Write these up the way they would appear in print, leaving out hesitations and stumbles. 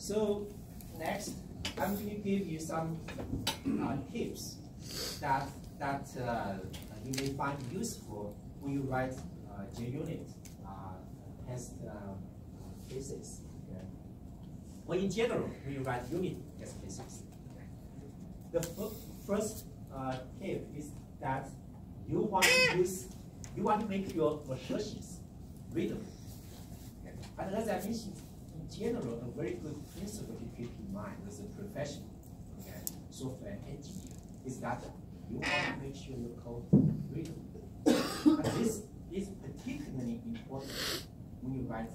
So next, I'm going to give you some tips that you may find useful when you write JUnit test cases. Okay? Well, in general, when you write unit test cases, the first tip is that you want to make your assertions readable. Okay? And as I mentioned, in general, a very good principle to keep in mind as a professional software engineer is that you want to make sure your code readable. And this is particularly important when you write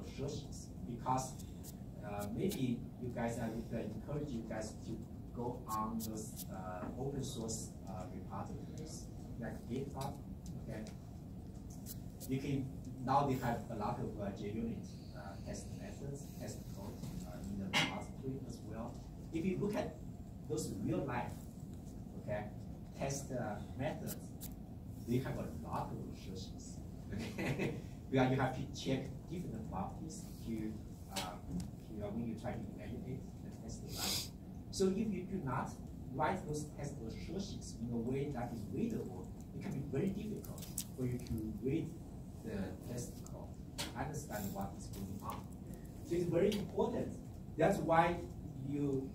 assertions, because maybe you guys, I would encourage you guys to go on those open source repositories like GitHub. Okay, you can now they have a lot of JUnit test methods, test code in the repository as well. If you look at those real life, test methods, they have a lot of assertions. Okay, where you have to check different properties to when you try to evaluate the test design. So if you do not write those test assertions in a way that is readable, it can be very difficult for you to read the test code, understand what is going on. So it's very important. That's why you,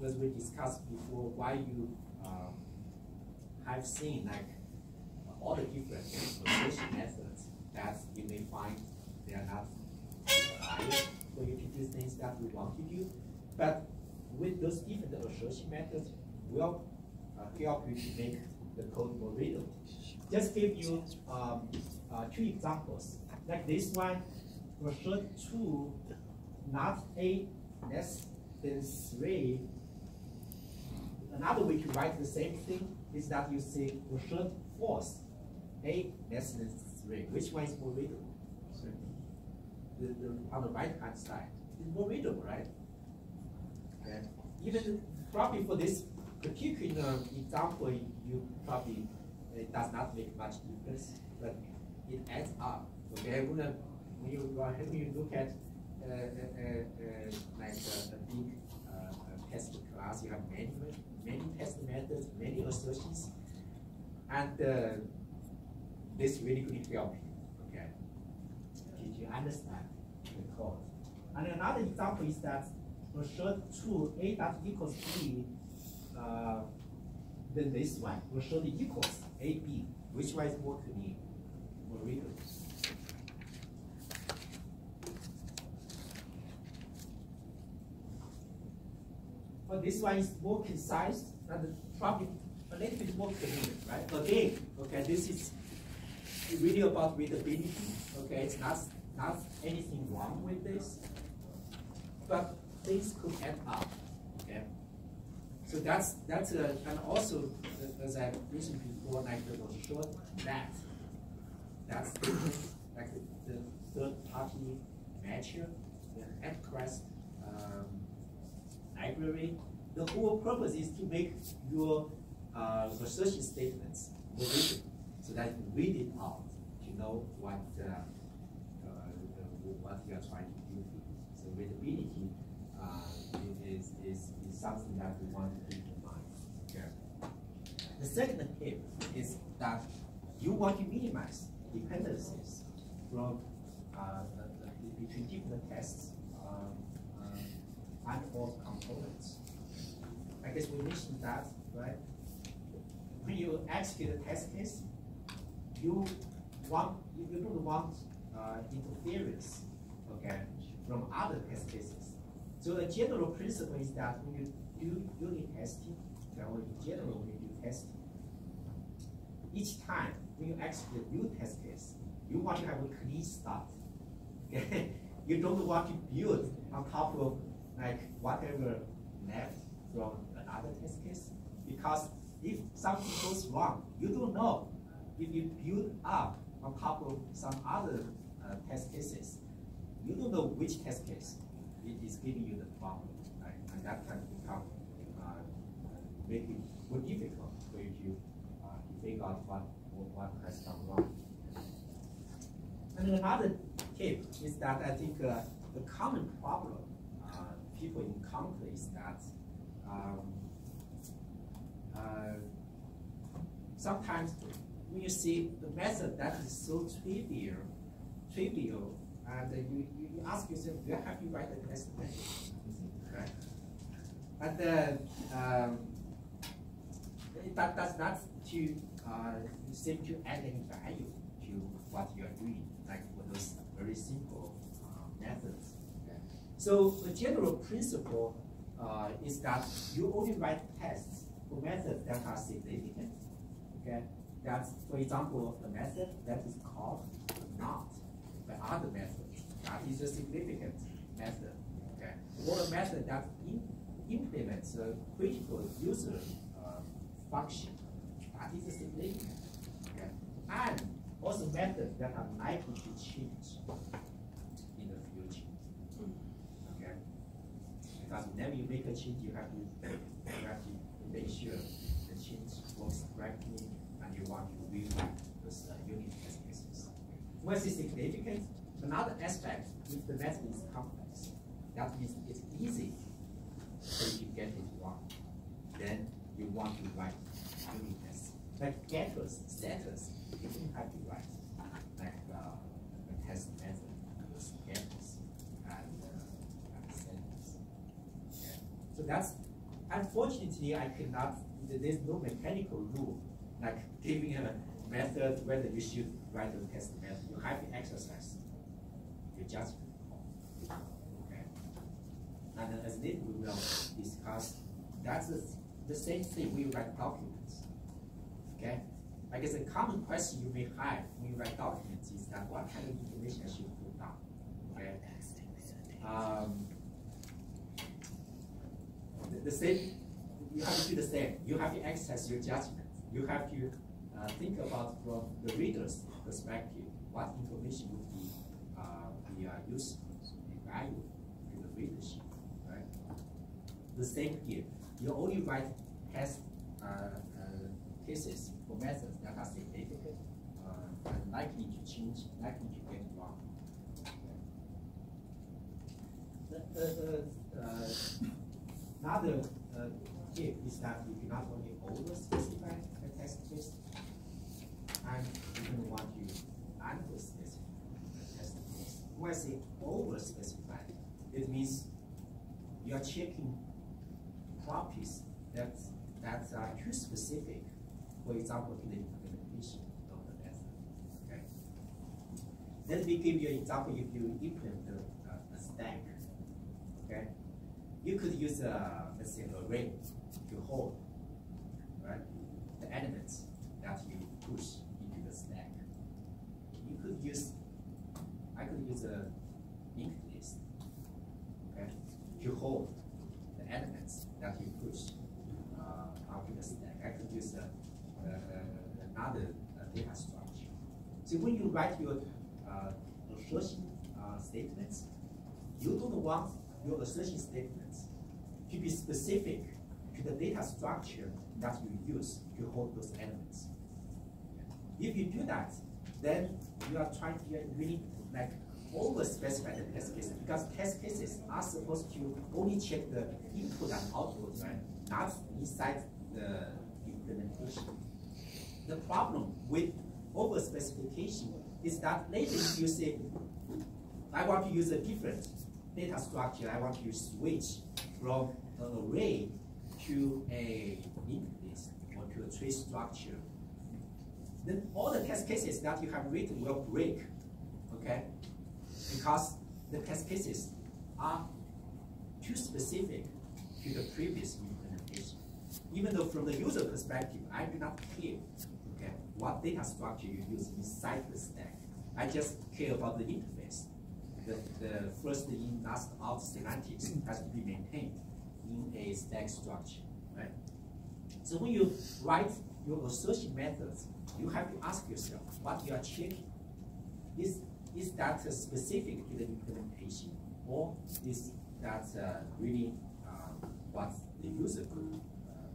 as we discussed before, why you have seen like all the different assertion methods that you may find they are not required for you to do things that we want to do. But with those different assertion methods will help you to make the code more readable. Just give you 2 examples. Like this one, assert 2, not A less than 3. Another way to write the same thing is that you say assert false, A less than 3. Which one is more readable? On the right hand side, it's more readable, right? Okay. Even probably for this particular example, you probably it does not make much difference, but it adds up. Okay, when you look at like a big test class, you have many test methods, many assertions, and this really could help you. Okay, did you understand the code? And another example is that assert 2 A dot equals B, then this one assert equals AB. Which one is more convenient, more readable? Well, this one is more concise and probably a little bit more convenient, right? Again, okay, this is really about readability. Okay, it's not anything wrong with this, but things could add up. Okay, so that's and also as I mentioned before, like the short that's like the third-party matcher, the AppQuest library. The whole purpose is to make your assertion statements more readable, so that you read it out to know what you are trying to do. So readability is something that we want to keep in mind. Okay. The second tip is that you want to minimize dependencies from between different tests and or components. I guess we mentioned that, right? When you execute a test case, you don't want interference, okay, from other test cases. So the general principle is that when you do unit testing, or in general when you do testing, each time when you execute a new test case, you want to have a clean start. Okay? You don't want to build on top of like whatever left from another test case, because if something goes wrong, you don't know. If you build up on top of some other test cases, you don't know which test case is giving you the problem, right? And that can become make it more difficult for you to figure out what has gone wrong. And another tip is that I think the common problem people encounter is that sometimes when you see the method that is so trivial, and you ask yourself, do I have to write a test method? Right? And that does not seem to add any value to what you are doing, like for those very simple methods. Okay. So the general principle is that you only write tests for methods that are significant. Okay, that's, for example, the method that is called not by other methods. That is a significant method. Okay, or a method that implements a critical user function. That is a significant. Okay, and also methods that are likely to change in the future. Okay, because whenever you make a change, you have to make sure the change works correctly, and you want to rewrite those unit test cases. When it's significant, another aspect, if the method is complex, that means it's easy so you get it wrong. Then you want to write unit tests. Like getters, setters, you don't have to write like a test method, those getters and setters. Okay. So that's, unfortunately, I cannot, there's no mechanical rule like giving a method whether you should write a test method. You have to exercise your judgment call. Okay. And as later we will discuss, that's the same thing we write documents. Okay? I guess a common question you may have when you write documents is that what kind of information I should put down. Okay? The same, you have to do the same. You have to exercise your judgment. You have to think about from the reader's perspective what information would be useful and valuable to the readership. Right? The same here. You only write test cases for methods that are significant and likely to change, likely to get wrong. Another tip is that you cannot only over-specify a test case, and you don't want to under-specify a test case. When I say over-specify, it means you are checking properties that are too specific, for example, to the implementation of the method. Okay. Let me give you an example. If you implement a stack, okay, you could use let's say, an array to hold, right, the elements that you push into the stack. You could use, I could use a linked list, okay, to hold the elements that you push onto the stack. I could use another data structure. So when you write your assertion statements, you don't want your assertion statements to be specific to the data structure that you use to hold those elements. If you do that, then you are trying to really like over-specify the test cases, because test cases are supposed to only check the input and output, right? Not inside the implementation. The problem with over-specification is that later if you say, I want to use a different data structure, I want to switch from an array to a linked list or to a tree structure, then all the test cases that you have written will break, okay? Because the test cases are too specific to the previous implementation. Even though from the user perspective, I do not care, okay, what data structure you use inside the stack. I just care about the interface. The first in, last out semantics has to be maintained in a stack structure, right? So when you write your assertion methods, you have to ask yourself what you are checking. Is that specific to the implementation, or is that really what the user could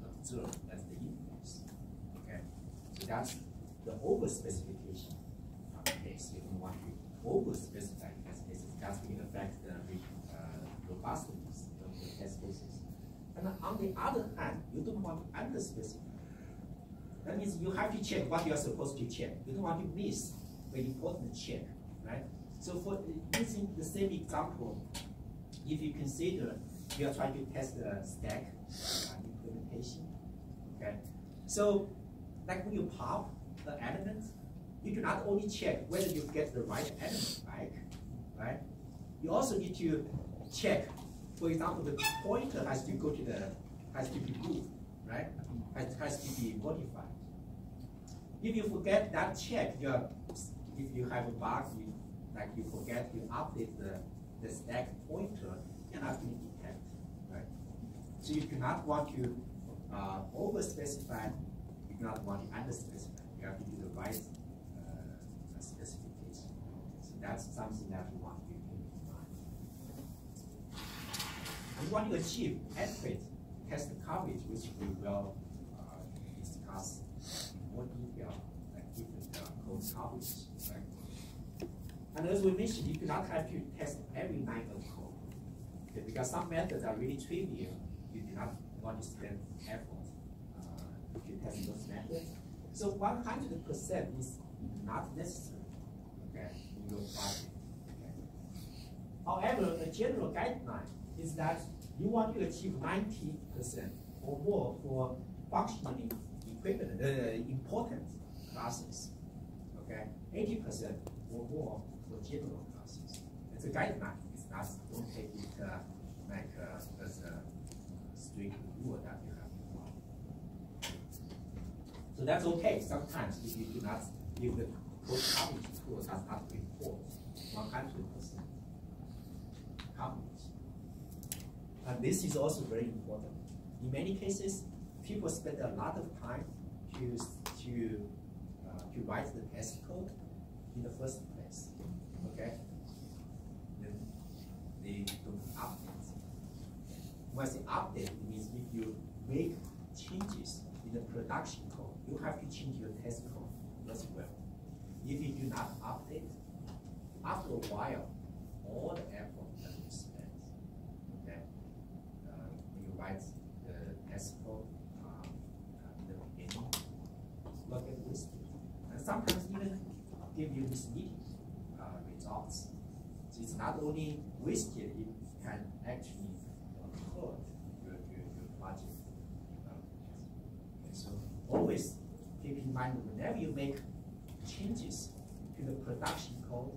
observe as the interface? Okay, so that's the over-specification case. You don't want to over-specify test cases. That's going to affect the robustness of the on the other hand, you don't want to under-specify. That means you have to check what you are supposed to check. You don't want to miss the important check, right? So for using the same example, if you consider you are trying to test the stack implementation, okay? So like when you pop the element, you do not only check whether you get the right element back, right? You also need to check, for example, the pointer has to go to has to be moved, right? Has to be modified. If you forget that check, if you have a bug, like you forget to update the stack pointer, you're not going to detect, right? So you do not want to over-specify, you do not want to under-specify. You have to do the right specification. So that's something that we want to keep in mind. We want to achieve adequate test coverage, which we will discuss in more detail, like different code coverage. Right? And as we mentioned, you do not have to test every line of code. Okay, because some methods are really trivial. You do not want to spend effort to test those methods. So 100% is not necessary, okay, in your project. Okay. However, the general guideline is that you want to achieve 90% or more for functionally equivalent, important classes, okay, 80% or more for general classes. It's a guideline. It's not, don't take it as a strict rule that you have to follow. So that's okay. Sometimes if you do not, if the code coverage tool does not report 100% coverage. And this is also very important. In many cases, people spend a lot of time to write the test code in the first place. Okay? Then they don't update. Once they update, it means if you make changes in the production code, you have to change your test code as well. If you do not update, after a while, all the effort that you spent, okay, when you write the test code in the beginning, will get wasted. And sometimes even give you misleading results. So it's not only wasted, it can actually hurt your project. Okay, so always keep in mind whenever you make changes to the production code,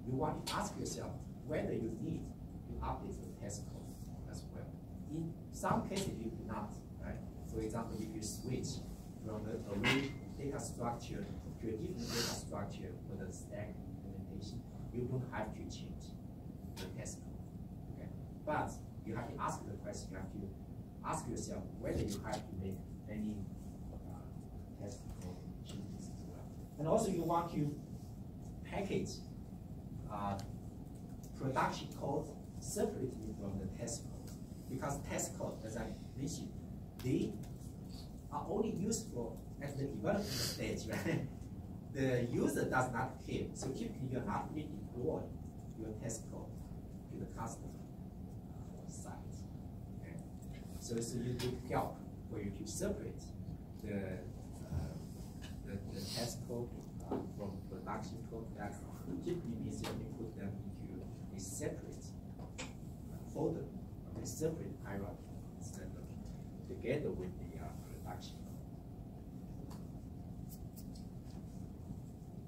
you want to ask yourself whether you need to update the test code as well. In some cases, you do not, right? For example, if you switch from the array data structure to a different data structure for the stack implementation, you don't have to change the test code. Okay? But you have to ask the question, you have to ask yourself whether you have to make any test code changes as well. And also you want to package production code separately from the test code. Because test code, as I mentioned, they are only useful at the development stage, right? The user does not care. So typically you're not going to deploy your test code to the customer site. Okay? So you need help for you to separate the test code from production code. That typically means you can put them into a separate folder, a separate hierarchy instead of together with the production code.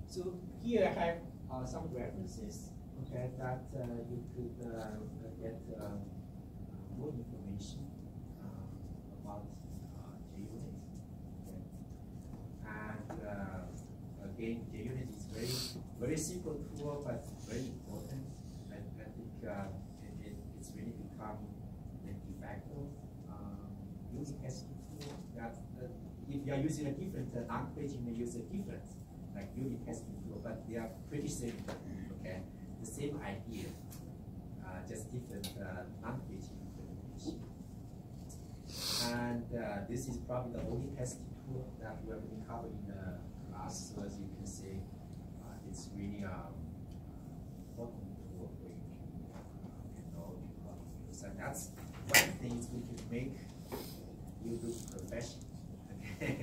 So here I have some references, okay, that you could get more information about JUnit. Okay. And again, JUnit is very simple tool, but very important. I think it's really become the de facto using testing tool. That if you are using a different language, you may use a different like unit testing tool, but they are pretty similar. Okay, the same idea, just different language implementation. And this is probably the only testing tool that we are going to cover in the class. So as you can see, it's really important tool for you to know to use. And that's one thing we can make you look professional. Okay?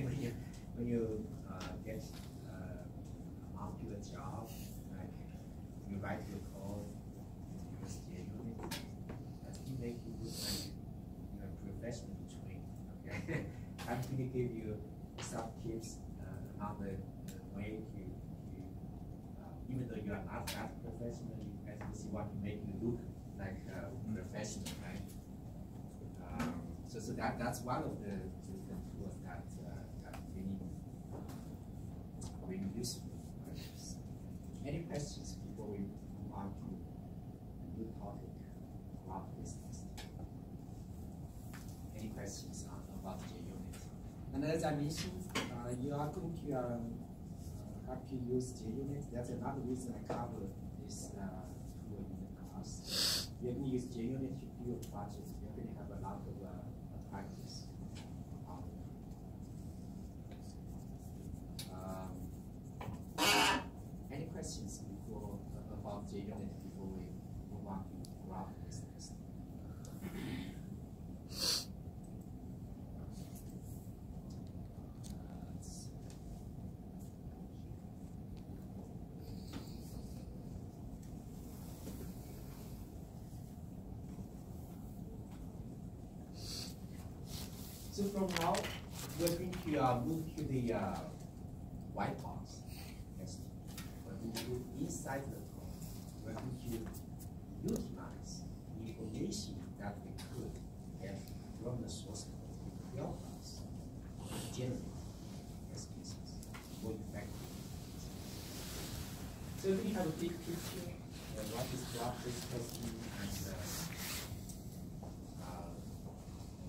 when you get onto a job, like you write your code, use JUnit, that will make you look like you're professionally trained. Okay? I'm going to give you some tips on the way to even though you are not that professional, you at least want to make you look like professional, right? So that's one of the tools that really useful. Right? Any questions before we move on to a new topic, graph business? Any questions about JUnit? And as I mentioned, you are going to have to use JUnit. That's another reason I cover this tool in the class. You're going to use JUnit to do a project. You're going to have a lot of practice. Any questions before about JUnit before we move on to graph business? So from now, we're going to move to the white box. Yes. We're going to move inside the code. We're going to utilize the information that we could get from the source code to help us generate test cases more effectively. So we have a big picture of what is graph-based testing and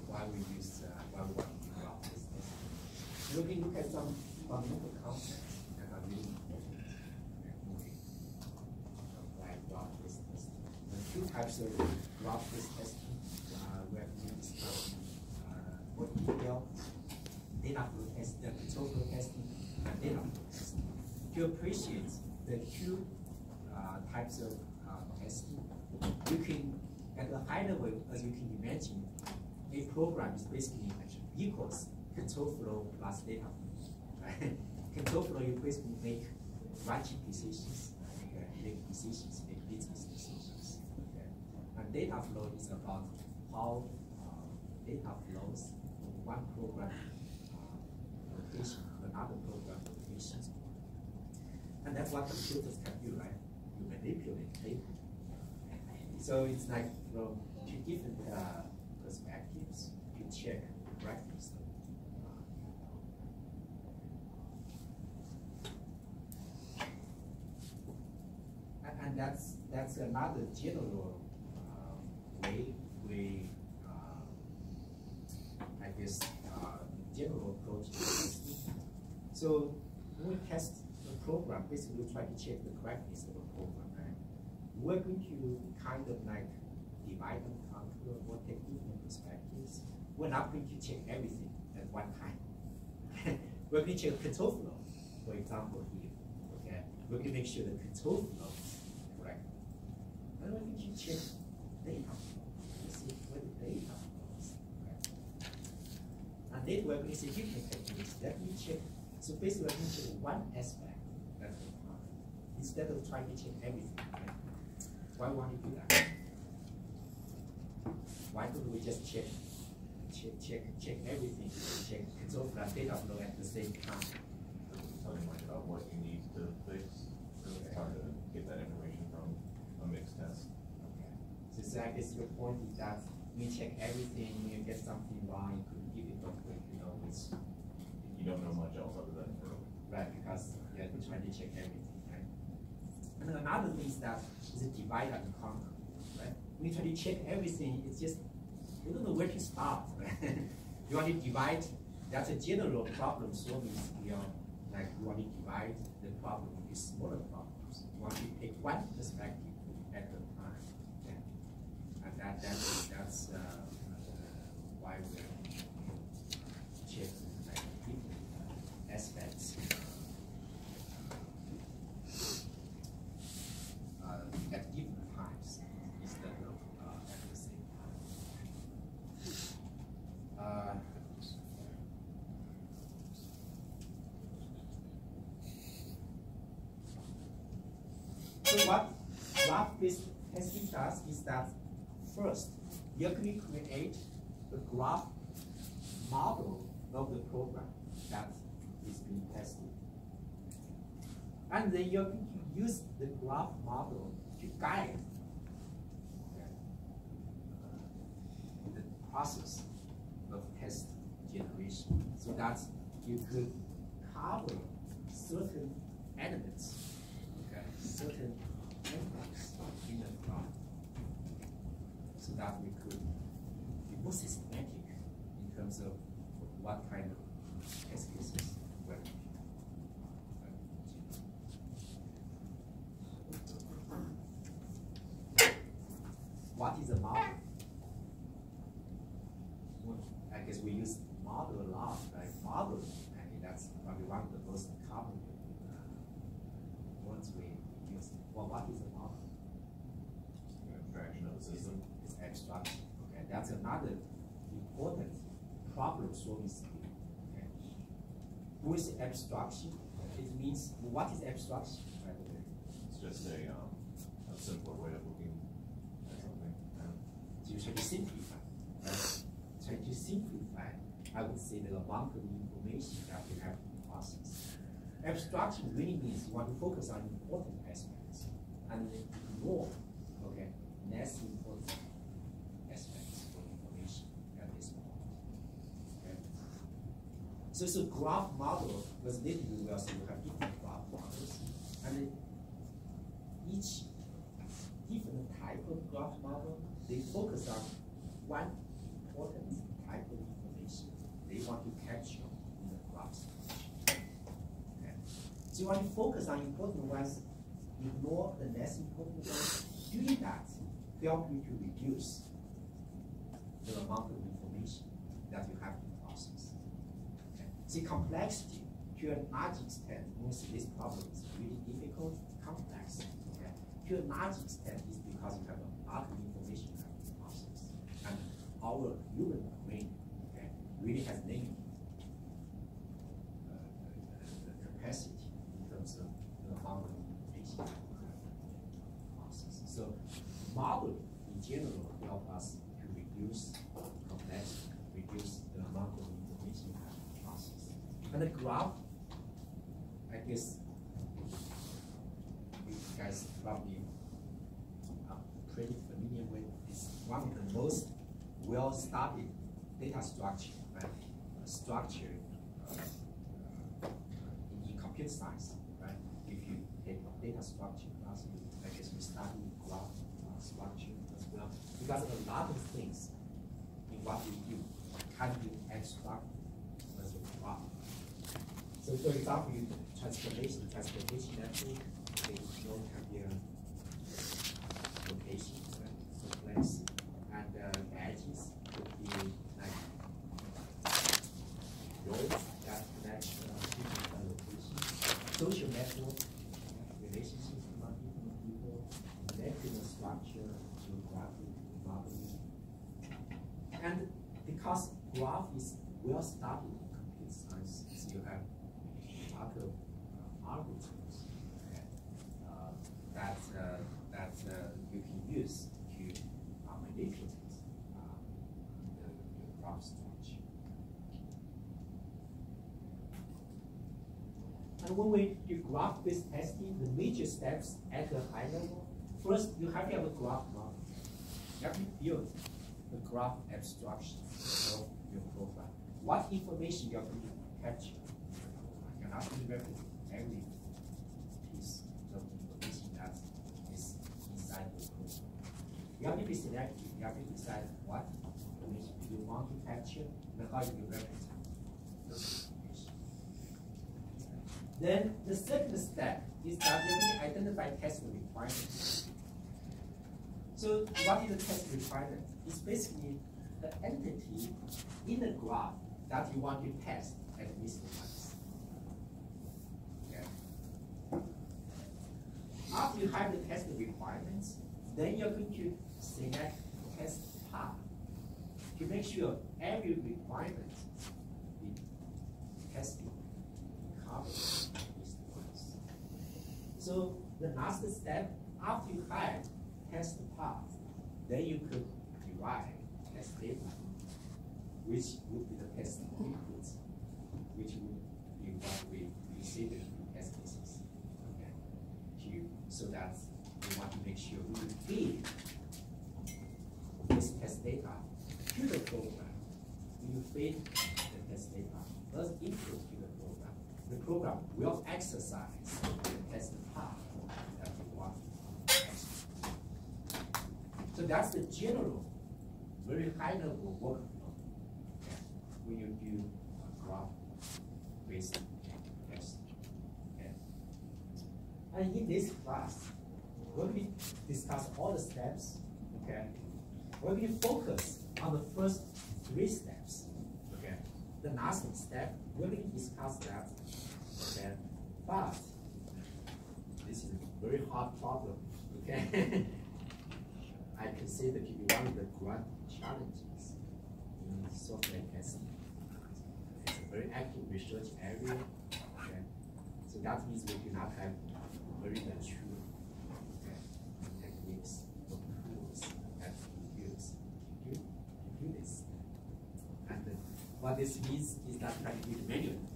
why we want to do graph-based testing. So we look at some fundamental concepts that are really important like graph-based testing. There are two types of graph-based testing. We have to discuss more detail: data flow testing, control flow testing, and data flow testing. To appreciate the two types of testing, you can, at a high level, as you can imagine, a program is basically equals control flow plus data flow. Right? Control flow, you basically make branching decisions, make decisions, make business decisions. Okay? And data flow is about how data flows from one program location to another program location. And that's what computers can do, right? You manipulate data. So it's like from two different perspectives to check the correctness of and that's another general way we, I guess, general approach to testing. So when we test a program, basically we try to check the correctness of a program, right? We're going to kind of like divide and conquer or take different perspectives. We're not going to check everything at one time. We're going to check control flow, for example, here. Okay, we're going to make sure the control flow is correct. And we're going to check data flow. You see where the data flows. Okay. And then we're going to see different techniques. Let me check. So basically, we're going to check one aspect at a time instead of trying to check everything. Right? Why want to do that? Why couldn't we just check everything, check control flow, data flow at the same time? Something like about what you need to fix. It's hard to get that information from a mixed test. Okay. So I guess your point is that we check everything, you get something wrong, it could be difficult, you know, which you don't know much else other than right, because yeah, we're trying to check everything, right? And another thing is that is a divide and conquer, right? We try to check everything, it's just you don't know where to start, right? You want to divide, that's a general problem solving skill. Like you want to divide the problem into smaller problems. You want to take one perspective at a time. Okay? And that's why we check like different aspects at different times instead of at the same time. graph-based testing does is that first, you're going to create a graph model of the program that is being tested. And then you're going to use the graph model to guide the process of test generation so that you could cover certain elements, certain endpoints in the graph so that we could be more systematic in terms of what kind of test cases we're going to What is a model? Well, I guess we use model a lot, right? Model, I mean, that's probably one of the most common words we use. Well, what is a model? Abstraction of the system. It's abstraction. Okay, that's another important problem-solving skill. Okay, with abstraction, it means what is abstraction? By the way, it's just a simpler way of looking at something. You should simplify. Right? Try to simplify, I would say, the amount of information that you have to process. Abstraction really means you want to focus on important aspects and ignore, less important aspects of information at this point. Okay? So graph model was literally well, so you have different graph models, and each different type of graph model, they focus on one important type of information they want to capture in the graphs. Okay. So you want to focus on important ones, ignore the less important ones. Doing that help you to reduce the amount of information that you have to process. Okay. The complexity, to a large extent, most of this problem is really difficult, complex. Okay. To a large extent, is because you have a lot of information you have to process. And our human brain really has limited capacity in terms of the amount of information you have to process. So model in general help us to reduce complexity, reduce the amount of information you have to process. And the graph, I guess you guys probably are pretty familiar with. It's one of the most well-studied data structure, right? Structure in computer science, right? If you take data structure class, I guess we study graph structure as well. Because a lot of things in what we do can be abstract as a graph. So for example, transportation network, they can be a location, right? So place, and edges could be like roads that connect different locations. Social network, relationships among different people, molecular structure, geographic modeling. And because graph is well studied in computer science, so you have a lot of algorithms that you can use to manipulate the graph structure. And when we do graph-based testing, the major steps at the high level, first you have to have a graph model. You have to build the graph abstraction of your program. What information you are going to capture? You're not going to represent every piece of information that is inside the program. You have to be selective. You have to decide what information you want to capture and how you represent those information. Then the second step is that you need to identify test requirements. So what is the test requirement? It's basically the entity in the graph that you want to test at least once. Okay. After you have the test requirements, then you're going to select test path to make sure every requirement is tested and covered at least once. So the last step, after you have test path, then you could derive test data, which would be the test inputs, which would be what we receive in test cases. Okay. So that we want to make sure we feed this test data to the program. You feed the test data as input to the program. The program will exercise the test path that we want to execute. So that's the general, very high level workflow when you do a graph-based test. Okay. And in this class, when we discuss all the steps, okay, when we focus on the first 3 steps, okay, the last step, we will discuss that, okay, but this is a very hard problem, okay. I consider to be one of the grand challenges in software testing. It's a very active research area, okay, so that means we do not have very mature techniques or tools that we use to do this. And what this means is that we have to do it manually.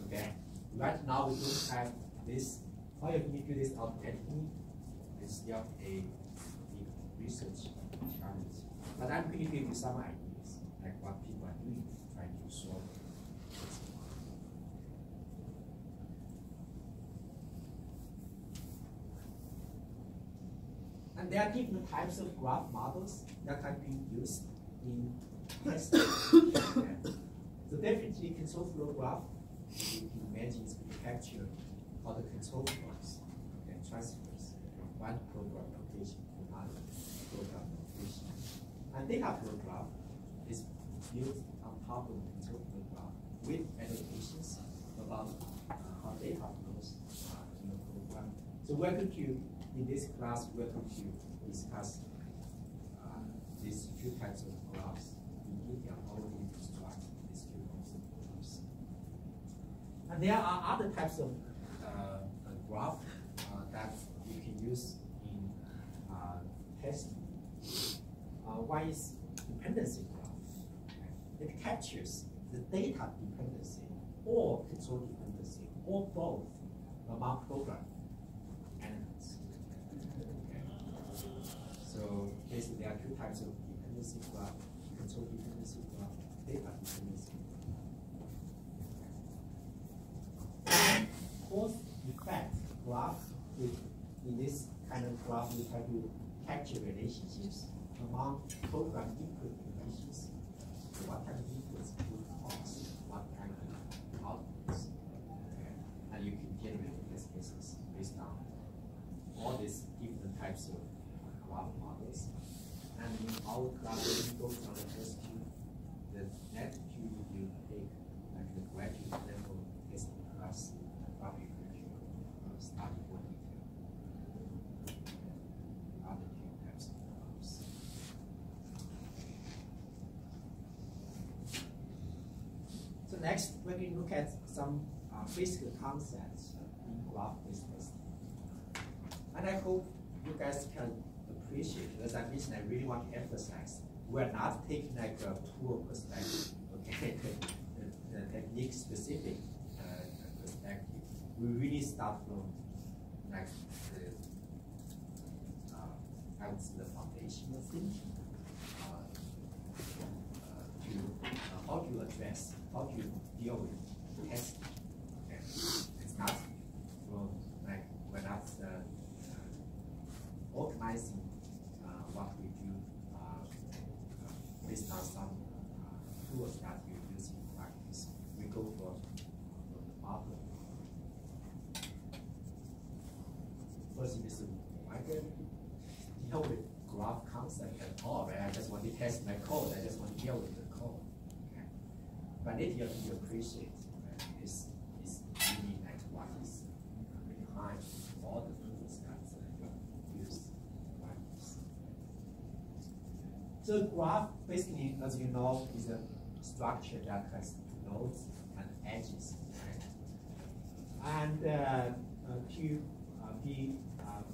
Okay? Right now we don't have this. How you can do this automatically is still a big research challenge. But I'm going to give you some ideas, like what people are doing, trying to solve this. And there are different types of graph models that can be used in testing. So definitely control flow graph, you can imagine it's going to capture all the control flows and transfers from one program location to another program location. And data flow graph is built on top of the control flow graph with annotations about how data flows in the program. So we're going to, in this class, we're going to discuss these 2 types of graphs in detail, how we construct these 2 types of graphs. And there are other types of graph that you can use in testing. One is dependency graph. It captures the data dependency or control dependency or both among program elements. Okay. So basically there are 2 types of dependency graph: control dependency graph, data dependency graph. Cause effect graph, in this kind of graph, we try to capture relationships among program input relations. So what kind of inputs would cause what kind of outputs? Okay. And you can generate test cases based on all these different types of graph models. And in our class, when we go from the first 2, the next 2 you take like the graduate level testing class, probably start more detail. Other 2 types of graphs. So next, we're going to look at some basic concepts in graph-based testing. And I hope you guys can appreciate, as I mentioned, I really want to emphasize, we're not taking like a tool perspective, okay, the technique specific perspective. We really start from like I would say the foundational thinking to how to address, how to deal with testing. Okay. It's not from like we're not organizing what we do based on some tools that we use in practice. We go from the bottom. First, Mr. Michael, deal with graph concept at all, right? I just want to test my code. I just want to deal with the code. Okay. But later you appreciate is really like what is behind all the tools that used in practice. So graph, basically, as you know, is a structure that has nodes and edges, right? And to be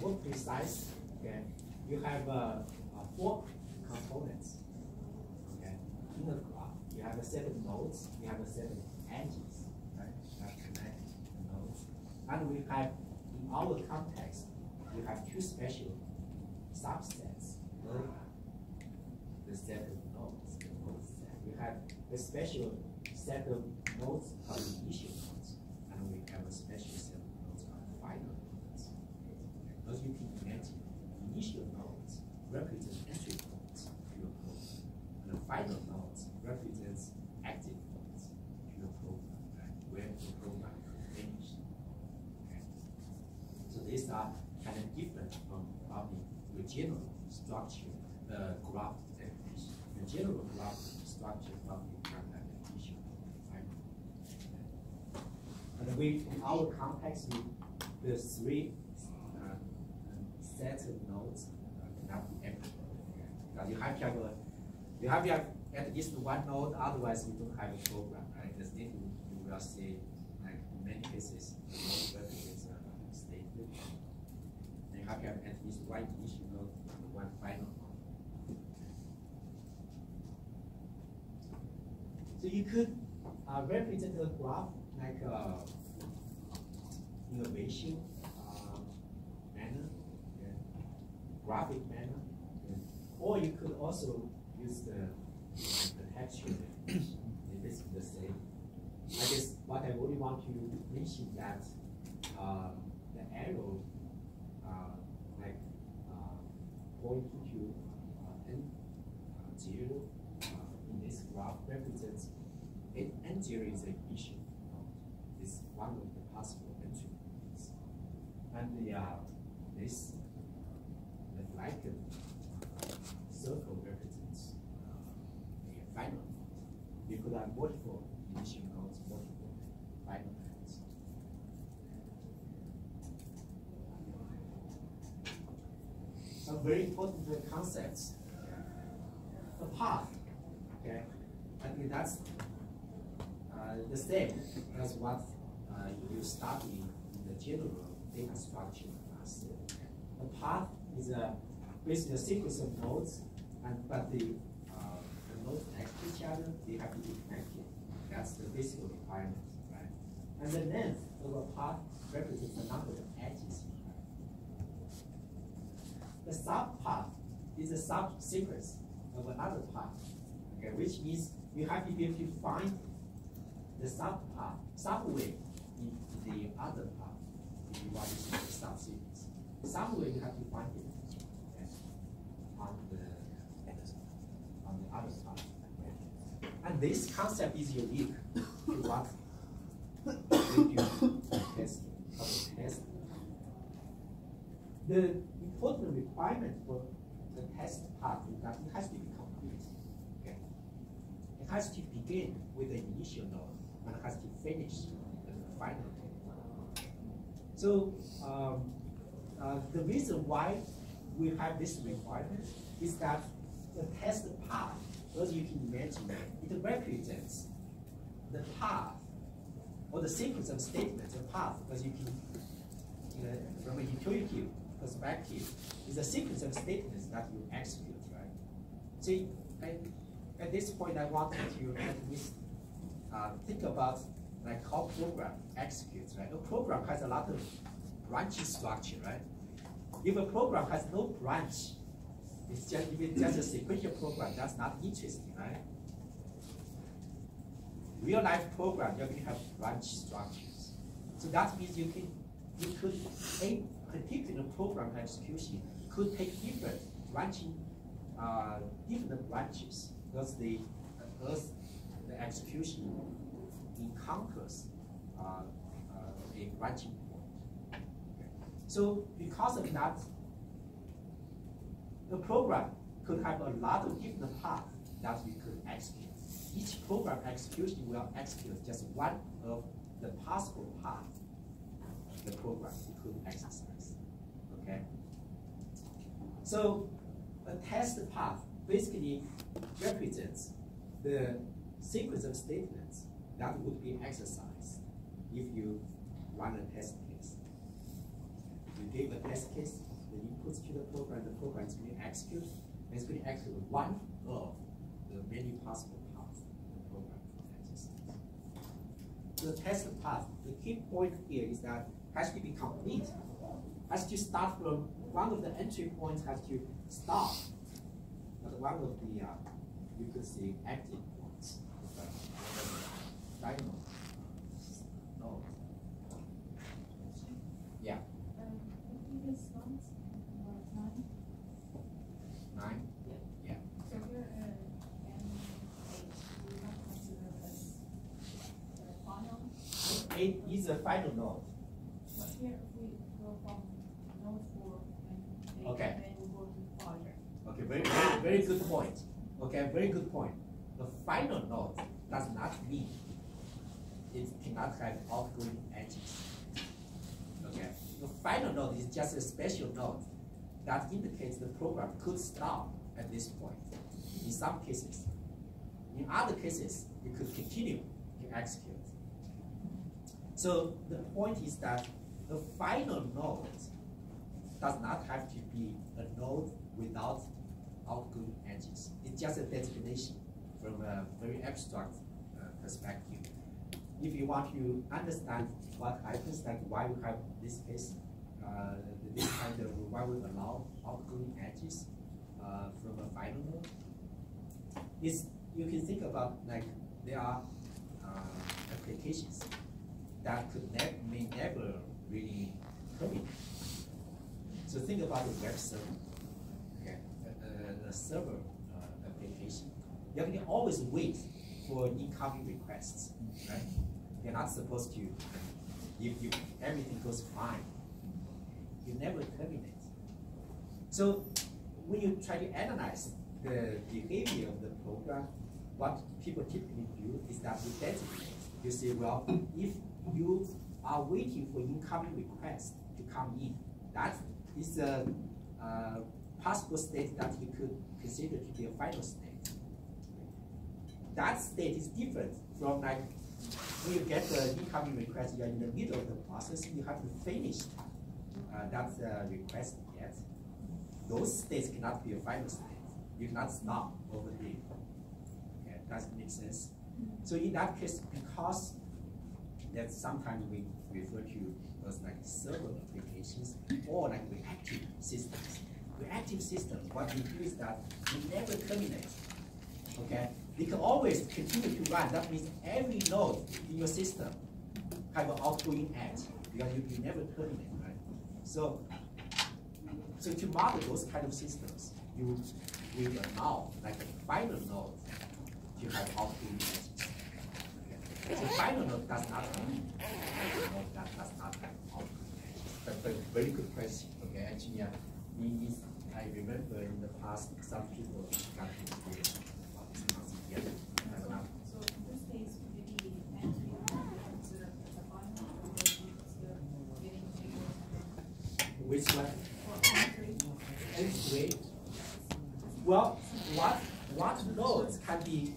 more precise, okay, you have 4 components. Okay, in the graph, you have 7 nodes, you have 7 edges, right? That connect the nodes, and we have in our context, we have 2 special subsets of the set of nodes. We have a special set of nodes called initial nodes, and we have a special set of nodes called final nodes. As you can imagine, initial nodes represent entry points to your program, and the final nodes represents active points to your program, right? Where the program is finished. Okay. So these are kind of different from the general structure graph definition. The general graph structure from the contact definition. Right? And we, in our context, the 3 sets of nodes cannot be empty. Because you have to have at least 1 node, otherwise you don't have a program, right? As you will see, like in many cases, the node represents a state. You have to have at least 1 initial node and 1 final node. So you could represent the graph like innovation manner, graphic manner, or you could also use the texture. It's basically the same. I guess what I really want to mention that the arrow pointing to N0 in this graph represents N0 is a initial node. It's one of the possible entry points. And the flanker circle represents a final node. You could have multiple initial nodes, multiple final nodes. Some very important concepts. The path, okay? I think that's the same as what you study in the general data structure class. The path is basically a sequence of nodes, but the nodes next to each other, they have to be connected. That's the basic requirement, right? And the length of a path represents the number of edges. The subpath is a subsequence of another path, okay, which means you have to be able to find the subway in the other path if you want to see the subsequence. Somewhere you have to find it, okay, on the other path. And this concept is unique to what we do test. The important requirement for the test part is that it has to be complete. Okay? It has to begin with the initial node and it has to finish with the final node. So the reason why we have this requirement is that the test path, as you can imagine, it represents the path or the sequence of statements, the path, as you can, from a intuitive perspective, is a sequence of statements that you execute, right? See, at this point, I want you to at least think about like how program executes, right? A program has a lot of branch structure, right? If a program has no branch, it's just a sequential program, that's not interesting, right? Real life program, you're going to have branch structures. So that means you could a particular program execution could take different different branches as the execution encounters a branching point. Okay. So because of that, the program could have a lot of different paths that we could execute. Each program execution will execute just one of the possible paths the program could exercise. Okay. So a test path basically represents the sequence of statements that would be exercised if you run a test case. If you give a test case, the inputs to the program is going to execute, and it's going to execute one of the many possible paths the program executes. The test path, the key point here is that has to be complete, has to start from one of the entry points, has to stop at one of the, you could say, active points. Final node. Yeah. Previous ones were 9. 9? Yeah. Yeah. So here, and 8, we not consider as the final. 8 is a final node. But here, we go from node 4 and 8, Okay. and then we go to 5. Okay, very good point. Okay, very good point. The final node does not mean it cannot have outgoing edges. Okay, the final node is just a special node that indicates the program could stop at this point. In some cases, in other cases, it could continue to execute. So the point is that the final node does not have to be a node without outgoing edges. It's just a designation from a very abstract perspective. If you want to understand what happens, like why we have this case, this kind of why we allow outgoing edges from a final node, is you can think about like there are applications that may never really terminate. So think about the web server, okay, a server application. You can always wait for incoming requests, right? You're not supposed to, if everything goes fine, you never terminate. So when you try to analyze the behavior of the program, what people typically do is that you designate. You say, well, if you are waiting for incoming requests to come in, that is a possible state that you could consider to be a final state. That state is different from like when you get the incoming request, you're in the middle of the process, you have to finish that request yet. Those states cannot be a final state. You cannot stop over there. Okay, that makes sense. So in that case, because that sometimes we refer to as like server applications or like reactive systems. Reactive systems, what we do is that we never terminate. Okay, they can always continue to run. That means every node in your system have an outgoing edge because you never terminate, right? So to model those kind of systems, you will allow like a final node to have outgoing edges. Okay. So final node does not have node that does not have outgoing edges. But very good question. Okay, actually, I remember in the past some people got confused about this concept. Yeah. So in this case, maybe entry consider as a final, or maybe still getting bigger. Which one? For entry. Entry. Well, what nodes can be